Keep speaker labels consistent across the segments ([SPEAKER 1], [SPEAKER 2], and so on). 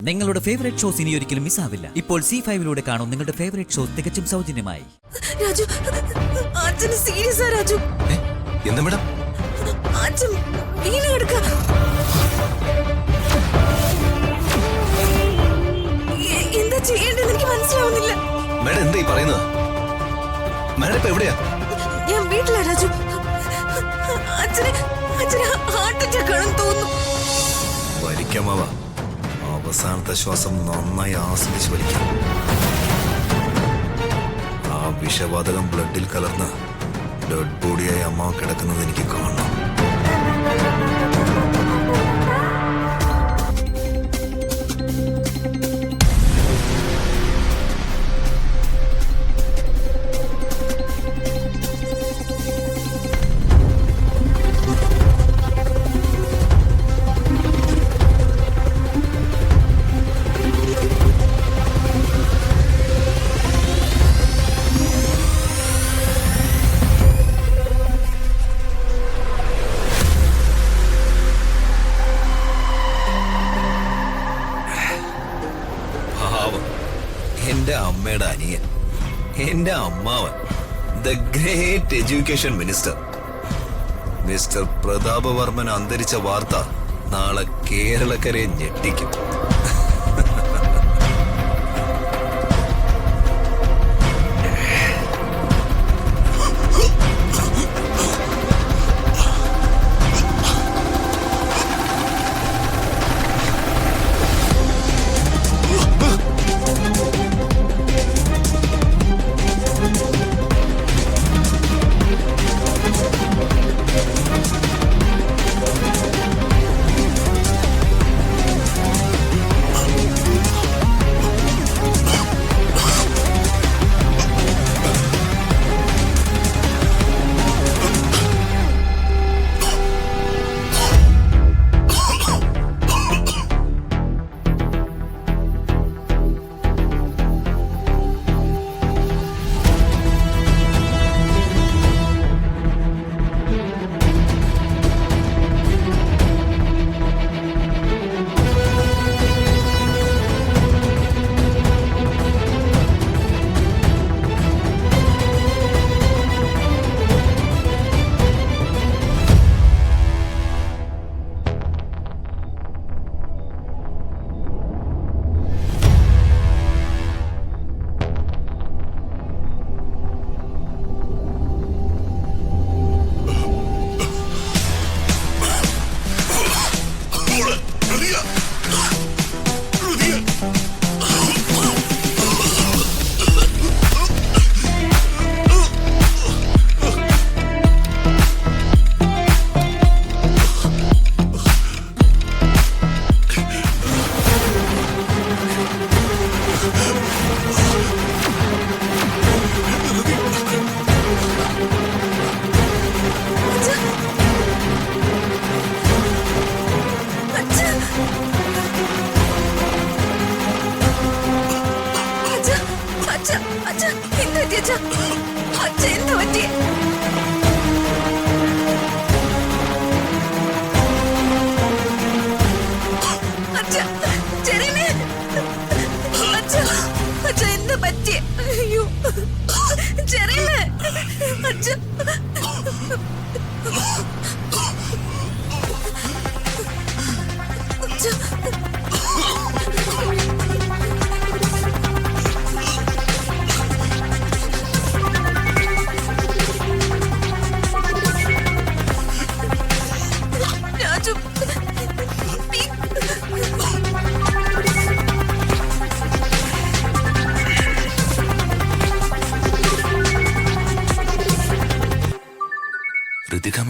[SPEAKER 1] നിങ്ങളുടെ favourite shows ഇനി ഒരിക്കലും മിസ്സാവില്ല. ഇപ്പോൾ C5 കാണും നിങ്ങളുടെ ഫേവറേറ്റ് ഷോസ് തികച്ചും സൗജന്യമായി.
[SPEAKER 2] രാജു, അച്ഛൻ സീരിയസാ രാജു.
[SPEAKER 3] എന്താ മേഡം?
[SPEAKER 2] അച്ഛൻ വീണ് കിടക്ക. എന്താ ചെയ്യേണ്ടത് എനിക്ക് മനസ്സിലാവുന്നില്ല.
[SPEAKER 3] മേഡം എന്താ ഈ പറയുന്നത്? മേഡം ഇപ്പൊ എവിടെയാ?
[SPEAKER 2] ഞാൻ വീട്ടിലാ രാജു. അച്ഛന് ഹാർട്ട് അറ്റാക്ക് ആണെന്ന് തോന്നുന്നു.
[SPEAKER 3] വലിക്കാമാവാ, അവസാനത്തെ ശ്വാസം നന്നായി ആസ്വദിച്ച് വലിക്കാം. ആ വിഷവാതകം ബ്ലഡിൽ കലർന്ന് ഡെഡ് ബോഡിയായി അമ്മ കിടക്കുന്നത് എനിക്ക് കാണണം. എന്റെ അമ്മയുടെ അനിയൻ, എന്റെ അമ്മാവൻ, the great education minister mister Prathapavarman അന്തരിച്ച വാർത്ത നാളെ കേരളക്കരയെ ഞെട്ടിക്കും.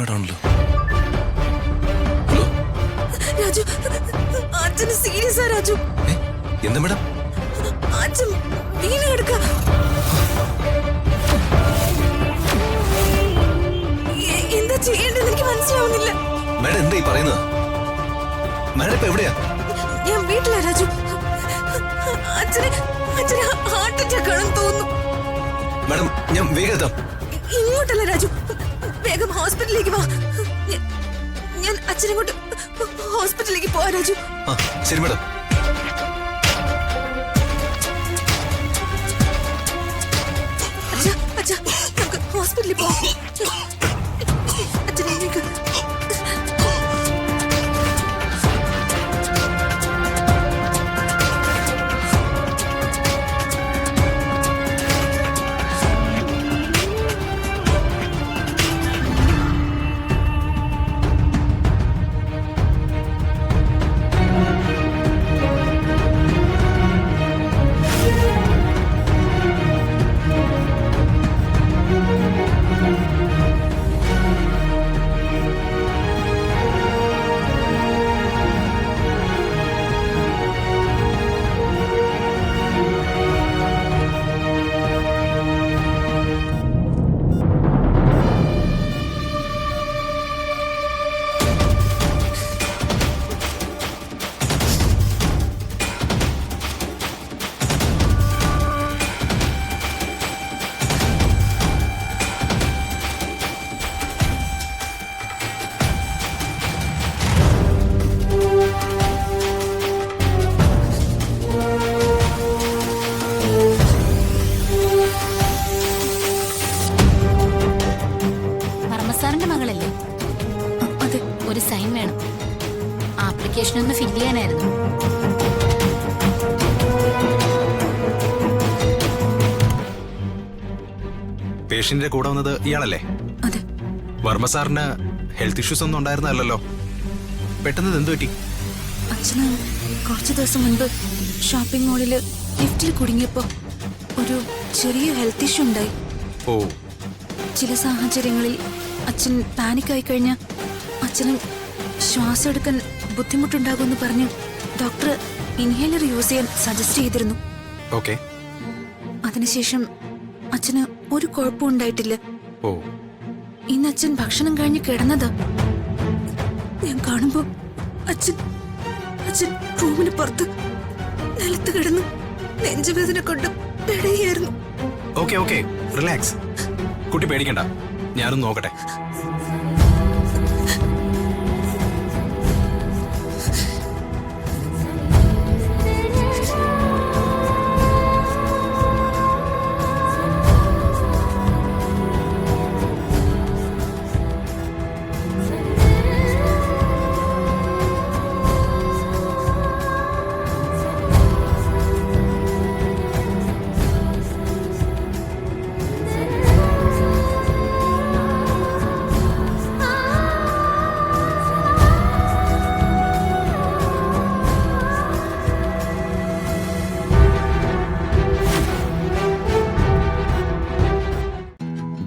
[SPEAKER 3] ണല്ലോ. ഹലോ
[SPEAKER 2] രാജു, അച്ഛന് സീരിയസാ രാജു.
[SPEAKER 3] എന്താ മേഡം?
[SPEAKER 2] അച്ഛൻ വീണ് കിടക്ക. എന്താ ചെയ്യേണ്ടത് എനിക്ക് മനസ്സിലാവുന്നില്ല.
[SPEAKER 3] മേഡം എന്താ ഈ പറയുന്നത്? മേഡം ഇപ്പൊ എവിടെയാ?
[SPEAKER 2] ഞാൻ വീട്ടിലാ രാജു. അച്ഛന് ഹാർട്ട് അറ്റാക്ക് ആണെന്ന് തോന്നുന്നു.
[SPEAKER 3] മേഡം ഞാൻ വേഗം എത്താം.
[SPEAKER 2] ഇങ്ങോട്ടല്ല രാജു, വേഗം ഹോസ്പിറ്റലിലേക്ക് വാ. ഞാൻ അച്ഛനെ കൊണ്ട് ഹോസ്പിറ്റലിലേക്ക് പോവാ രാജു.
[SPEAKER 3] ശരി മേഡം.
[SPEAKER 2] അച്ഛനെ എഴുന്നേൽക്ക്.
[SPEAKER 4] വർമ്മസാറിന്റെ മകളല്ലേ?
[SPEAKER 2] അതെ.
[SPEAKER 4] ഒരു സൈൻ വേണം. ആപ്ലിക്കേഷൻ ഒന്ന് ഫില്ല് ചെയ്യാനായിരുന്നു.
[SPEAKER 5] പേഷ്യന്റിന്റെ കൂടെ വന്നത് ഇയാളല്ലേ?
[SPEAKER 2] അതെ.
[SPEAKER 5] വർമ്മ സാറിന് ഹെൽത്ത് ഇഷ്യൂസ് ഒന്നും ഉണ്ടായിരുന്നല്ലോ. പെട്ടെന്ന് എന്ത് പറ്റി?
[SPEAKER 2] അച്ഛന് കുറച്ച് ദിവസം മുൻപ് ഷോപ്പിംഗ് മോളില് ലിഫ്റ്റിൽ കുടുങ്ങിയപ്പോ ഒരു ചെറിയ ഹെൽത്ത് ഇഷ്യൂ ഉണ്ടായി.
[SPEAKER 5] ഓ,
[SPEAKER 2] ചില സാഹചര്യങ്ങളിൽ അച്ഛൻ പാനിക് ആയി കഴിഞ്ഞാൽ അച്ഛന് ശ്വാസം എടുക്കാൻ ബുദ്ധിമുട്ടുണ്ടാകുമെന്ന് പറഞ്ഞു ഡോക്ടർ ഇൻഹേലർ യൂസ് ചെയ്യാൻ സജസ്റ്റ് ചെയ്തിരുന്നു.
[SPEAKER 5] ഓക്കെ.
[SPEAKER 2] അതിനുശേഷം അച്ഛന് ഒരു കുഴപ്പവും ഉണ്ടായിട്ടില്ല.
[SPEAKER 5] ഓ,
[SPEAKER 2] ഇന്ന് അച്ഛൻ ഭക്ഷണം കഴിഞ്ഞ് കിടന്നതാ. ഞാൻ കാണുമ്പോ അച്ഛൻ അച്ഛൻ റൂമിന് പുറത്ത് നിലത്ത് കിടന്നു നെഞ്ചുവേദന കൊണ്ട് പിടയായിരുന്നു.
[SPEAKER 5] Okay okay, relax. കുട്ടി പേടിക്കണ്ട, ഞാനൊന്ന് നോക്കട്ടെ.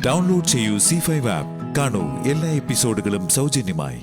[SPEAKER 6] ഡൗൺലോഡ് ചെയ്യൂ C5 ആപ്പ്. കാണൂ എല്ലാ എപ്പിസോഡുകളും സൗജന്യമായി.